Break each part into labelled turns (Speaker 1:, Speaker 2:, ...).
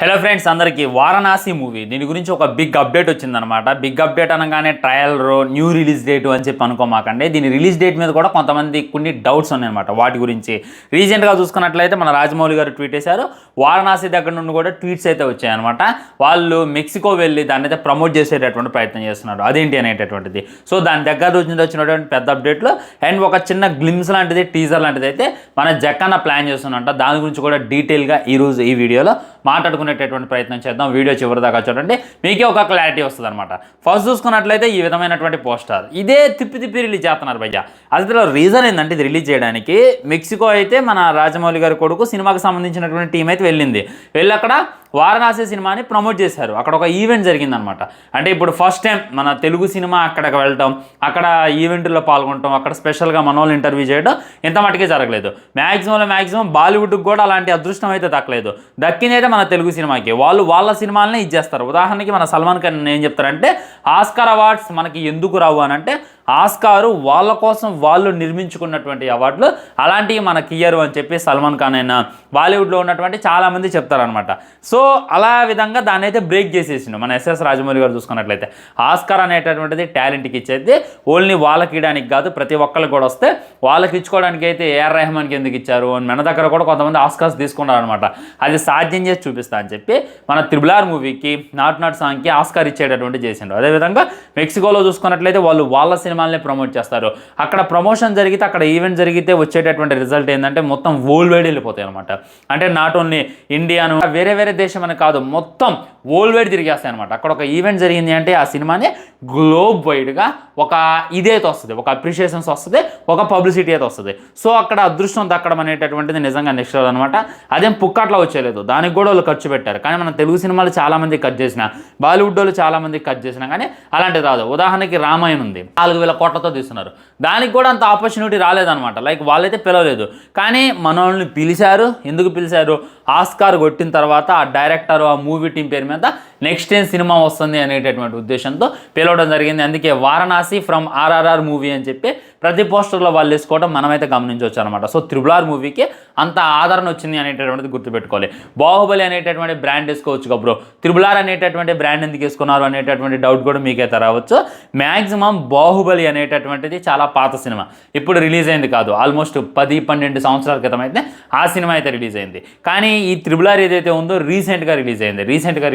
Speaker 1: Hello friends, అందరికీ Varanasi movie దీని గురించి ఒక బిగ్ అప్డేట్ వచ్చిందనమాట. బిగ్ అప్డేట్ అనగానే ట్రయల్ న్యూ రిలీజ్ డేట్ అని చెప్పి అనుకోమాకండి. దీని రిలీజ్ డేట్ మీద కూడా కొంతమంది కొన్ని డౌట్స్ ఉన్నాయన్నమాట. వాటి గురించి రీసెంట్గా చూసుకున్నట్లయితే మన రాజమౌళి గారు ట్వీట్ చేశారు. వారణాసి దగ్గర నుండి కూడా ట్వీట్స్ అయితే వచ్చాయన్నమాట. వాళ్ళు మెక్సికో వెళ్ళి దాన్ని అయితే ప్రమోట్ చేసేటటువంటి ప్రయత్నం చేస్తున్నారు. అదేంటి అనేటటువంటిది. సో దాని దగ్గర నుంచి వచ్చినటువంటి పెద్ద అప్డేట్లో అండ్ ఒక చిన్న గ్లిమ్స్ లాంటిది, టీజర్ లాంటిది అయితే మన జక్కన్న ప్లాన్ చేస్తున్నట్ట. దాని గురించి కూడా డీటెయిల్గా ఈరోజు ఈ వీడియోలో మాట్లాడుకునేటటువంటి ప్రయత్నం చేద్దాం. వీడియో చివరి దాకా చూడండి, మీకే ఒక క్లారిటీ వస్తుంది అనమాట. ఫస్ట్ చూసుకున్నట్లయితే ఈ విధమైనటువంటి పోస్టర్ ఇదే తిప్పి రిలీజ్ చేస్తున్నారు భయ్య. అసలు రీజన్ ఏంటంటే ఇది రిలీజ్ చేయడానికి మెక్సికో అయితే మన రాజమౌళి గారి కొడుకు సినిమాకి సంబంధించినటువంటి టీం అయితే వెళ్ళింది. వెళ్ళి అక్కడ వారణాసి సినిమాని ప్రమోట్ చేశారు. అక్కడ ఒక ఈవెంట్ జరిగిందనమాట. అంటే ఇప్పుడు ఫస్ట్ టైం మన తెలుగు సినిమా అక్కడికి వెళ్ళటం, అక్కడ ఈవెంట్లో పాల్గొనడం, అక్కడ స్పెషల్గా మన వాళ్ళు ఇంటర్వ్యూ చేయడం ఇంత మటుకే జరగలేదు. మ్యాక్సిమం బాలీవుడ్కి కూడా అలాంటి అదృష్టం అయితే దక్కలేదు. దక్కినైతే మన తెలుగు సినిమాకి. వాళ్ళ సినిమాలనే ఇచ్చేస్తారు. ఉదాహరణకి మన సల్మాన్ ఖాన్ ఏం చెప్తారంటే ఆస్కార్ అవార్డ్స్ మనకి ఎందుకు రావు అని అంటే ఆస్కారు వాళ్ళ కోసం వాళ్ళు నిర్మించుకున్నటువంటి అవార్డులు, అలాంటివి మనకి ఇయ్యరు అని చెప్పి సల్మాన్ ఖాన్ అయినా బాలీవుడ్లో ఉన్నటువంటి చాలామంది చెప్తారనమాట. సో అలా విధంగా దాన్ని అయితే బ్రేక్ చేసేసిండు మన ఎస్ఎస్ రాజమౌళి గారు. చూసుకున్నట్లయితే ఆస్కార్ అనేటటువంటిది టాలెంట్కి ఇచ్చేది, ఓన్లీ వాళ్ళకి ఇవ్వడానికి కాదు, ప్రతి ఒక్కరికి కూడా వస్తే వాళ్ళకి ఇచ్చుకోవడానికి అయితే ఏఆర్ రెహమాన్కి ఎందుకు ఇచ్చారు అని మన దగ్గర కూడా కొంతమంది ఆస్కార్స్ తీసుకున్నారు అనమాట. అది సాధ్యం చేసి చూపిస్తా అని చెప్పి మన త్రిబుల్ మూవీకి నాట్ సాంగ్కి ఆస్కార్ ఇచ్చేటటువంటి చేసిండు. అదేవిధంగా మెక్సికోలో చూసుకున్నట్లయితే వాళ్ళు వాళ్ళ సినిమాలని ప్రమోట్ చేస్తారు. అక్కడ ప్రమోషన్ జరిగితే, అక్కడ ఈవెంట్ జరిగితే వచ్చేటటువంటి రిజల్ట్ ఏంటంటే మొత్తం వరల్డ్ వైడ్ వెళ్ళిపోతాయి అనమాట. అంటే నాట్ ఓన్లీ ఇండియాను, వేరే దేశం అని కాదు, మొత్తం వరల్డ్ వైడ్ తిరిగేస్తాయి అనమాట. అక్కడ ఒక ఈవెంట్ జరిగింది అంటే ఆ సినిమాని గ్లోబ్ వైడ్గా ఒక ఇదైతే వస్తుంది, ఒక అప్రిషియేషన్స్ వస్తుంది, ఒక పబ్లిసిటీ అయితే వస్తుంది. సో అక్కడ అదృష్టం దక్కడం అనేటటువంటిది నిజంగా నెక్స్ట్ లెవెల్ అనమాట. అదేం పుక్కట్లో వచ్చేలేదు, దానికి కూడా వాళ్ళు ఖర్చు పెట్టారు. కానీ మన తెలుగు సినిమాలు చాలామంది కట్ చేసిన, బాలీవుడ్ వాళ్ళు చాలామంది కట్ చేసినా కానీ అలాంటిది రాదు. ఉదాహరణకి రామాయణం ఉంది, 4,000 కోట్లతో తీస్తున్నారు. దానికి కూడా అంత ఆపర్చునిటీ రాలేదనమాట. లైక్ వాళ్ళైతే పిలవలేదు, కానీ మన వాళ్ళని పిలిచారు. ఎందుకు పిలిచారు? ఆస్కార్ కొట్టిన తర్వాత ఆ డైరెక్టర్, ఆ మూవీ టీం పేరు మీద నెక్స్ట్ ఏం సినిమా వస్తుంది అనేటటువంటి ఉద్దేశంతో పిలవడం జరిగింది. అందుకే వారణాసి ఫ్రమ్ ఆర్ఆర్ఆర్ మూవీ అని చెప్పి ప్రతి పోస్టర్లో వాళ్ళు వేసుకోవడం మనమైతే గమనించవచ్చు అనమాట. సో త్రిబుల్ మూవీకి అంత ఆదరణ వచ్చింది అనేటటువంటిది గుర్తుపెట్టుకోవాలి. బాహుబలి అనేటటువంటి బ్రాండ్ వేసుకోవచ్చు కదా, త్రిబుల్ అనేటటువంటి బ్రాండ్ ఎందుకు వేసుకున్నారు అనేటటువంటి డౌట్ కూడా మీకైతే రావచ్చు. మ్యాక్సిమం బాహుబలి అనేటటువంటిది చాలా పాత సినిమా, ఇప్పుడు రిలీజ్ అయింది కాదు. ఆల్మోస్ట్ 10-12 సంవత్సరాల క్రితం అయితే ఆ సినిమా అయితే రిలీజ్ అయింది. కానీ ఈ త్రిబుల్ ఏదైతే ఉందో రీసెంట్గా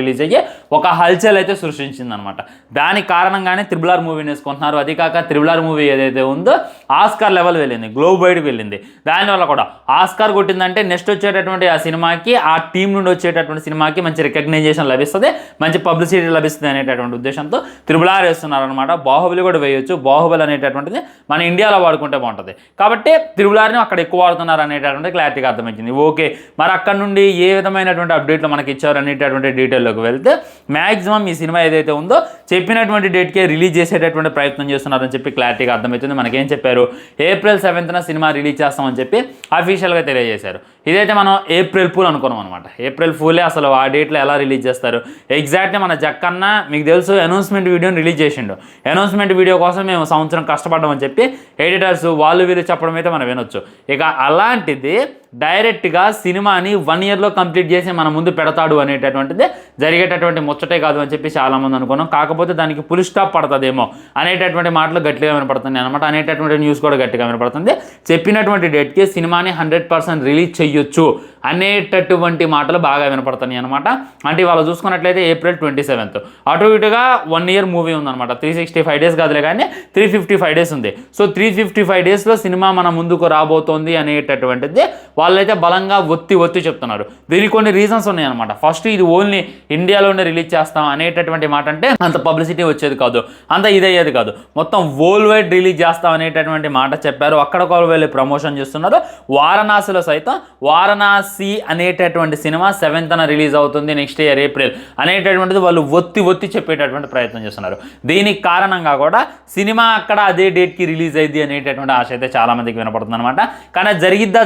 Speaker 1: రిలీజ్ అయ్యి ఒక హల్చల్ అయితే సృష్టించింది అనమాట. దానికి కారణంగానే త్రిబుల్ మూవీని వేసుకుంటున్నారు. అది కాక త్రిబుల్ మూవీ ఏదైతే ఉందో ఆస్కార్ లెవెల్ వెళ్ళింది, గ్లోబ్ వైడ్ వెళ్ళింది. దానివల్ల కూడా ఆస్కార్ కొట్టిందంటే నెక్స్ట్ వచ్చేటటువంటి ఆ సినిమాకి, ఆ టీం నుండి వచ్చేటటువంటి సినిమాకి మంచి రికగ్నైజేషన్ లభిస్తుంది, మంచి పబ్లిసిటీ లభిస్తుంది అనేటటువంటి ఉద్దేశంతో త్రిబుల్ వేస్తున్నారు అనమాట. బాహుబలి కూడా వేయొచ్చు. బాహుబలి అనేటటువంటిది మన ఇండియాలో వాడుకుంటే బాగుంటుంది కాబట్టి త్రిబుల్ అక్కడ ఎక్కువ వాడుతున్నారు అనేటటువంటి క్లారిటీగా అర్థమైంది. ఓకే, మరి అక్కడ నుండి ఏ విధమైనటువంటి అప్డేట్లు మనకి ఇచ్చారు అనేటటువంటి డీటెయిల్లోకి వెళ్తే మ్యాక్సిమం ఈ సినిమా ఏదైతే ఉందో చెప్పినటువంటి డేట్కే రిలీజ్ చేసేటటువంటి ప్రయత్నం చేస్తున్నారని చెప్పి క్లారిటీగా అర్థమవుతుంది. మనకేం చెప్పారు? April 7th సినిమా రిలీజ్ చేస్తామని చెప్పి అఫీషియల్గా తెలియజేశారు. ఇదైతే మనం ఏప్రిల్ ఫూల్ అనుకున్నాం అనమాట. ఏప్రిల్ ఫూలే అసలు ఆ డేట్లో ఎలా రిలీజ్ చేస్తారు? ఎగ్జాక్ట్గా మన జక్కన్న మీకు తెలుసు అనౌన్స్మెంట్ వీడియోని రిలీజ్ చేసిండు. అనౌన్స్మెంట్ వీడియో కోసం మేము సంవత్సరం కష్టపడ్డామని చెప్పి ఎడిటర్స్ వాళ్ళు వీళ్ళు చెప్పడం అయితే మనం వినొచ్చు. ఇక అలాంటిది డైరెక్ట్గా సినిమాని 1 yearలో కంప్లీట్ చేసి మన ముందు పెడతాడు అనేటటువంటిది జరిగేటటువంటి ముచ్చటే కాదు అని చెప్పి చాలామంది అనుకున్నాం. కాకపోతే దానికి ఫుల్ స్టాప్ పడుతుందేమో అనేటటువంటి మాటలు గట్టిగా వినపడుతుంది అనమాట. అనేటటువంటి న్యూస్ కూడా గట్టిగా వినపడుతుంది. చెప్పినటువంటి డేట్కి సినిమాని 100% రిలీజ్ చేయొచ్చు అనేటటువంటి మాటలు బాగా వినపడుతున్నాయి అనమాట. అంటే వాళ్ళు చూసుకున్నట్లయితే April 27th అటు ఇటుగా 1 year మూవీ ఉందన్నమాట. 365 days కాదులే కానీ 355 days ఉంది. సో 355 daysలో సినిమా మన ముందుకు రాబోతోంది అనేటటువంటిది వాళ్ళైతే బలంగా ఒత్తి చెప్తున్నారు. దీనికి కొన్ని రీజన్స్ ఉన్నాయన్నమాట. ఫస్ట్, ఇది ఓన్లీ ఇండియాలోనే రిలీజ్ చేస్తాం అనేటటువంటి మాట అంటే అంత పబ్లిసిటీ వచ్చేది కాదు, అంత ఇదయ్యేది కాదు. మొత్తం వరల్డ్ వైడ్ రిలీజ్ చేస్తాం అనేటటువంటి మాట చెప్పారు. అక్కడ వెళ్ళి ప్రమోషన్ చేస్తున్నారు. వారణాసిలో సైతం వారణాసి అనేటటువంటి సినిమా 7th రిలీజ్ అవుతుంది నెక్స్ట్ ఇయర్ April అనేటటువంటిది వాళ్ళు ఒత్తి చెప్పేటటువంటి ప్రయత్నం చేస్తున్నారు. దీనికి కారణంగా కూడా సినిమా అక్కడ అదే డేట్కి రిలీజ్ అయ్యింది అనేటటువంటి ఆశ అయితే చాలా మందికి వినపడుతుంది అనమాట. కానీ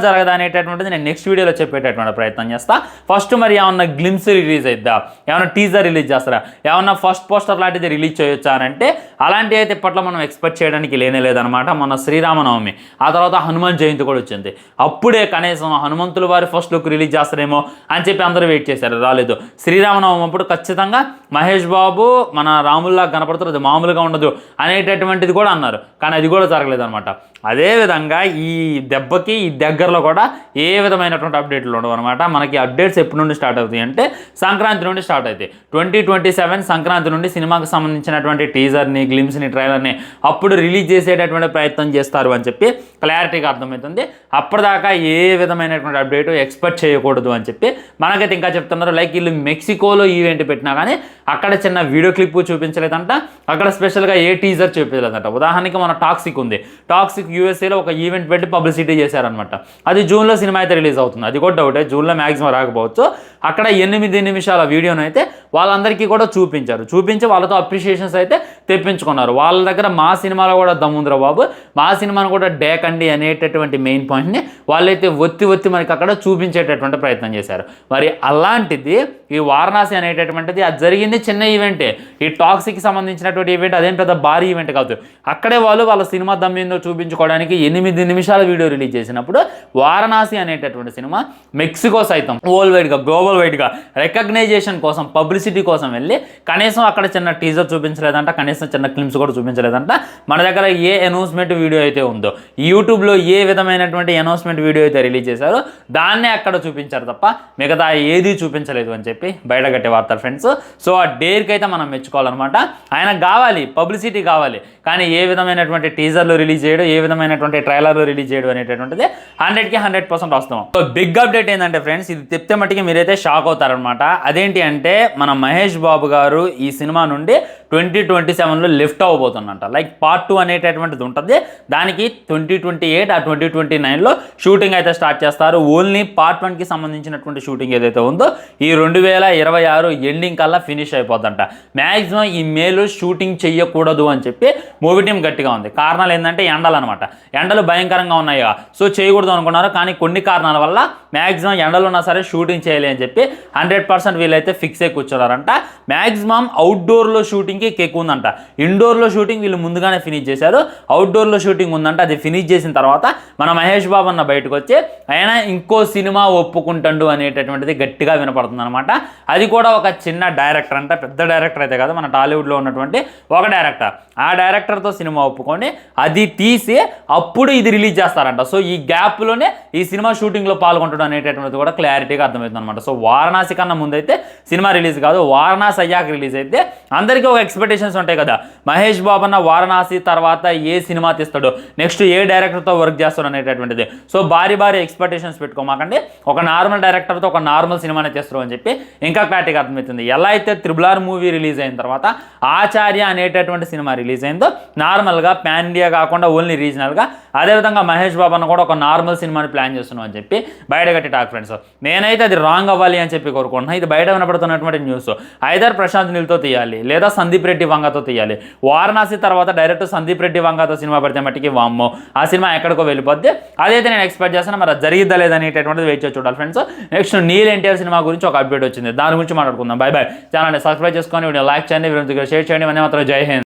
Speaker 1: జరగదా అనేటటువంటిది నేను నెక్స్ట్ వీడియోలో చెప్పేటటువంటి ప్రయత్నం చేస్తా. ఫస్ట్ మరి ఏమన్నా గ్లిమ్స్ రిలీజ్ అయిద్దా, ఏమన్నా టీజర్ రిలీజ్ చేస్తారా, ఏమన్నా ఫస్ట్ పోస్టర్ లాంటిది రిలీజ్ చేయొచ్చా అని అంటే అలాంటివి అయితే ఇప్పట్లో మనం ఎక్స్పెక్ట్ చేయడానికి లేదనమాట. మొన్న శ్రీరామనవమి, ఆ తర్వాత హనుమాన్ జయంతి కూడా వచ్చింది. అప్పుడే కనీసం హనుమంతుడు హనుమంతుల వారి ఫస్ట్ లుక్ రిలీజ్ చేస్తారేమో అని చెప్పి అందరూ వెయిట్ చేశారు, రాలేదు. శ్రీరామనవమి అప్పుడు ఖచ్చితంగా మహేష్ బాబు మన రాముల్లా కనపడుతారు, అది మామూలుగా ఉండదు అనేటటువంటిది కూడా అన్నారు, కానీ అది కూడా జరగలేదు అనమాట. అదేవిధంగా ఈ దెబ్బకి ఈ దగ్గరలో కూడా ఏ విధమైనటువంటి అప్డేట్లు ఉండవు అనమాట. మనకి అప్డేట్స్ ఎప్పటి నుండి స్టార్ట్ అవుతాయి అంటే సంక్రాంతి నుండి స్టార్ట్ అవుతాయి. 2027 సంక్రాంతి నుండి సినిమాకి సంబంధించినటువంటి టీజర్ని, గ్లిమ్స్ని, ట్రైలర్ని అప్పుడు రిలీజ్ చేసేటటువంటి ప్రయత్నం చేస్తారు అని చెప్పి క్లారిటీగా అర్థమవుతుంది. అప్పటిదాకా ఏ విధమైనటువంటి అప్డేట్ ఎక్స్పెక్ట్ చేయకూడదు అని చెప్పి మనకైతే ఇంకా చెప్తున్నారు. లైక్ వీళ్ళు మెక్సికోలో ఈవెంట్ పెట్టినా కానీ అక్కడ చిన్న వీడియో క్లిప్ చూపించలేదంట, అక్కడ స్పెషల్గా ఏ టీజర్ చూపించలేదంట. ఉదాహరణకి మన టాక్సిక్ ఉంది, టాక్సిక్ యూఎస్ఏలో ఒక ఈవెంట్ పెట్టి పబ్లిసిటీ చేశారనమాట. అది జూన్లో సినిమా అయితే రిలీజ్ అవుతుంది, అది కూడా డౌటే, జూన్లో మ్యాక్సిమం రాకపోవచ్చు. అక్కడ 8 నిమిషాల వీడియోను అయితే వాళ్ళందరికీ కూడా చూపించి వాళ్ళతో అప్రిషియేషన్స్ అయితే తెప్పించుకున్నారు. వాళ్ళ దగ్గర మా సినిమాలో కూడా దమ్ముందిరా బాబు, మా సినిమాను కూడా డేకండి అనేటటువంటి మెయిన్ పాయింట్ని వాళ్ళైతే ఒత్తి మనకి అక్కడ చూపించేటటువంటి ప్రయత్నం చేశారు. మరి అలాంటిది ఈ వారణాసి అనేటటువంటిది అది జరిగింది చిన్న ఈవెంటే. ఈ టాక్సిక్కి సంబంధించినటువంటి ఈవెంట్ అదేం పెద్ద భారీ ఈవెంట్ కాదు. అక్కడే వాళ్ళ సినిమా దమ్మిందో చూపించుకోవడానికి 8 నిమిషాల వీడియో రిలీజ్ చేసినప్పుడు వారణాసి అనేటటువంటి సినిమా మెక్సికో సైతం గ్లోబల్ వైడ్గా రికగ్నైజేషన్ కోసం, పబ్లిసిటీ కోసం వెళ్ళి కనీసం అక్కడ చిన్న టీజర్ చూపించలేదంట, కనీసం చిన్న క్లిప్స్ కూడా చూపించలేదంట. మన దగ్గర ఏ అనౌన్స్మెంట్ వీడియో అయితే ఉందో, యూట్యూబ్లో ఏ విధమైనటువంటి అనౌన్స్మెంట్ వీడియో అయితే రిలీజ్ చేశారో దాన్నే అక్కడ చూపించారు తప్ప మిగతా ఏది చూపించలేదు అని చెప్పి బయటగట్టే వార్తలు ఫ్రెండ్స్. సో ఆ డేర్కి అయితే మనం మెచ్చుకోవాలన్నమాట. ఆయన కావాలి, పబ్లిసిటీ కావాలి, కానీ ఏ విధమైనటువంటి టీజర్లు రిలీజ్ చేయడం, ఏ విధమైనటువంటి ట్రైలర్లు రిలీజ్ చేయడం అనేటటువంటిది 100కి 100% వస్తాం. సో బిగ్ అప్డేట్ ఏంటంటే ఫ్రెండ్స్, ఇది చెప్తే మట్టికి మీరైతే షాక్ అవుతారనమాట. అదేంటి అంటే మన మహేష్ బాబు గారు ఈ సినిమా నుండి 2027లో లిఫ్ట్ అవ్వబోతుందంట. లైక్ పార్ట్ 2 అనేటటువంటిది ఉంటుంది, దానికి 2028 ఆ 2029లో షూటింగ్ అయితే స్టార్ట్ చేస్తారు. ఓన్లీ పార్ట్ 1కి సంబంధించినటువంటి షూటింగ్ ఏదైతే ఉందో ఈ 2026 ఎండింగ్ కల్లా ఫినిష్ అయిపోద్దంట. మ్యాక్సిమం ఈ మేలో షూటింగ్ చెయ్యకూడదు అని చెప్పి మూవీ టీం గట్టిగా ఉంది. కారణాలు ఏంటంటే ఎండలు అనమాట, ఎండలు భయంకరంగా ఉన్నాయి, సో చేయకూడదు అనుకున్నారు. కానీ కొన్ని కారణాల వల్ల మ్యాక్సిమం ఎండలు ఉన్నా సరే షూటింగ్ చేయాలి అని చెప్పి 100% వీళ్ళైతే ఫిక్స్ అయి కూర్చున్నారంట. మ్యాక్సిమం అవుట్డోర్లో షూటింగ్కి ఎక్కువ ఉందంట. ఇండోర్లో షూటింగ్ వీళ్ళు ముందుగానే ఫినిష్ చేశారు, అవుట్డోర్లో షూటింగ్ ఉందంట. అది ఫినిష్ చేసిన తర్వాత మన మహేష్ బాబు అన్న బయటకు వచ్చి ఆయన ఇంకో సినిమా ఒప్పుకుంటాడు అనేటటువంటిది గట్టిగా వినపడుతుంది అనమాట. అది కూడా ఒక చిన్న డైరెక్టర్ అంట, పెద్ద డైరెక్టర్ అయితే కదా, మన టాలీవుడ్లో ఉన్నటువంటి ఒక డైరెక్టర్. ఆ డైరెక్టర్తో సినిమా ఒప్పుకొని అది తీసి అప్పుడు ఇది రిలీజ్ చేస్తారంట. సో ఈ గ్యాప్లోనే ఈ సినిమా షూటింగ్లో పాల్గొంటాడు అనేటటువంటిది కూడా క్లారిటీగా అర్థమవుతుంది అనమాట. సో వారణాసి కన్నా ముందైతే సినిమా రిలీజ్ కాదు, వారణాసి అయ్యాక రిలీజ్ అయితే అందరికీ ఒక ఎక్స్పెక్టేషన్స్ ఉంటాయి కదా, మహేష్ బాబు అన్న వారణాసి తర్వాత ఏ సినిమా తీస్తాడో, నెక్స్ట్ ఏ డైరెక్టర్తో వర్క్ చేస్తాడు అనేటటువంటిది. సో భారీ ఎక్స్పెక్టేషన్స్ పెట్టుకోమాకండి, ఒక నార్మల్ డైరెక్టర్తో ఒక నార్మల్ సినిమానే చేస్తారు అని చెప్పి ఇంకా క్లారిటీగా అర్థమవుతుంది. ఎలా అయితే RRR మూవీ రిలీజ్ అయిన తర్వాత ఆచార్య అనేటటువంటి సినిమా రిలీజ్ అయిందో నార్మల్గా పాన్ ఇండియా కాకుండా ఓన్లీ రీజనల్గా, అదేవిధంగా మహేష్ బాబు అన్న కూడా ఒక నార్మల్ సినిమాని ప్లాన్ చేస్తున్నాం అని చెప్పి బయటగట్టి టాక్ ఫ్రెండ్స్. నేనైతే అది రాంగ్ అవ్వాలి అని చెప్పి కోరుకుంటున్నాను. ఇది బయట వినపడుతున్నటువంటి న్యూస్. ఐదర్ ప్రశాంత్ నీల్తో తీయాలి లేదా సందీప్ రెడ్డి వంగతో తీయాలి. వారణాసి తర్వాత డైరెక్ట్ సందీప్ రెడ్డి వంగతో సినిమా పడితే మట్టికి వామ్మో ఆ సినిమా ఎక్కడికో వెళ్ళిపోద్ది. అదైతే నేను ఎక్స్పెక్ట్ చేస్తాను. మరి జరిగిద్దా లేదనేటటువంటిది వెయిట్ చేసి చూడాలి friends. Next Neel NTR cinema గురించి ఒక అప్డేట్ వచ్చింది, దాని గురించి మాట్లాడుకుందాం. బై ఛానల్ని సబ్స్క్రైబ్ చేసుకొని వీడియో లైక్ చేయండి, షేర్ చేయండి. జై హింద్.